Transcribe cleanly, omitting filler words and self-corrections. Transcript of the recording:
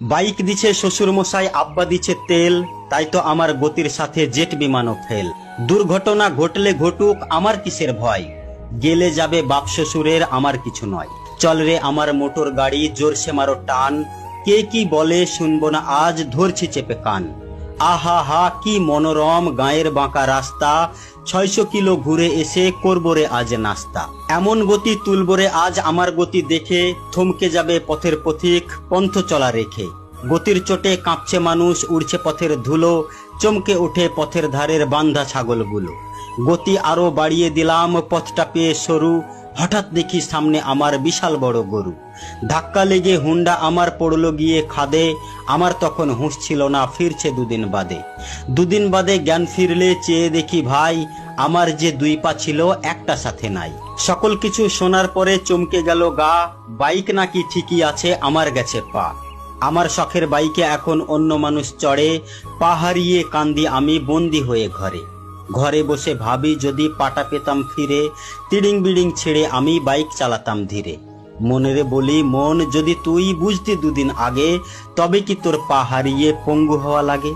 Bike দিছে শ্বশুর মশাই, আব্বা দিছে তেল, তাই তো আমার গতির সাথে জেট বিমানও ফেল। দুর্ঘটনা ঘটলে ঘটুক, আমার কিসের ভয়, গেলে যাবে বাপ শ্বশুরের, আমার কিছু নয়। চল রে আমার মোটর গাড়ি, জোরসে মারো টান, কে কি বলে শুনবো না আজ, ধরছি চেপে কান। আহা হা কি মনোরম গায়ের বাঁকা রাস্তা, 600 কিলো ঘুরে এসে করবো রে আজ নাস্তা। এমন গতি তুলবো রে আজ আমার গতি দেখে, থমকে যাবে পথের পথিক পন্থ চলা রেখে। গতির চোটে কাঁপছে মানুষ, উড়ছে পথের ধুলো, চমকে ওঠে পথের ধারের বান্ধা ছাগলগুলো। গতি আরো বাড়িয়ে দিলাম, পথটা পেয়ে সরু, হঠাৎ দেখি সামনে আমার বিশাল বড় গরু। ধাক্কা লেগে হুন্ডা আমার পড়লো গিয়ে খাদে, আমার তখন হুঁশ ছিল না, ফিরছে দুদিন বাদে জ্ঞান ফিরলে চেয়ে দেখি ভাই, আমার যে 2 পা ছিল একটা সাথে নাই। সকল কিছু শোনার পরে চমকে গেল গা, বাইক নাকি ঠিকই আছে, আমার গেছে পা। আমার শখের বাইকে এখন অন্য মানুষ চড়ে, পা হারিয়ে কান্দি আমি বন্দি হয়ে ঘরে। ঘরে বসে ভাবি যদি পাটা পেতাম ফিরে, তিড়িং বিড়িং ছেড়ে আমি বাইক চালাতাম ধীরে। মনেরে বলি মন, যদি তুই বুঝতি 2 দিন আগে, তবে কি তোর পা হারিয়ে পঙ্গু হওয়া লাগে।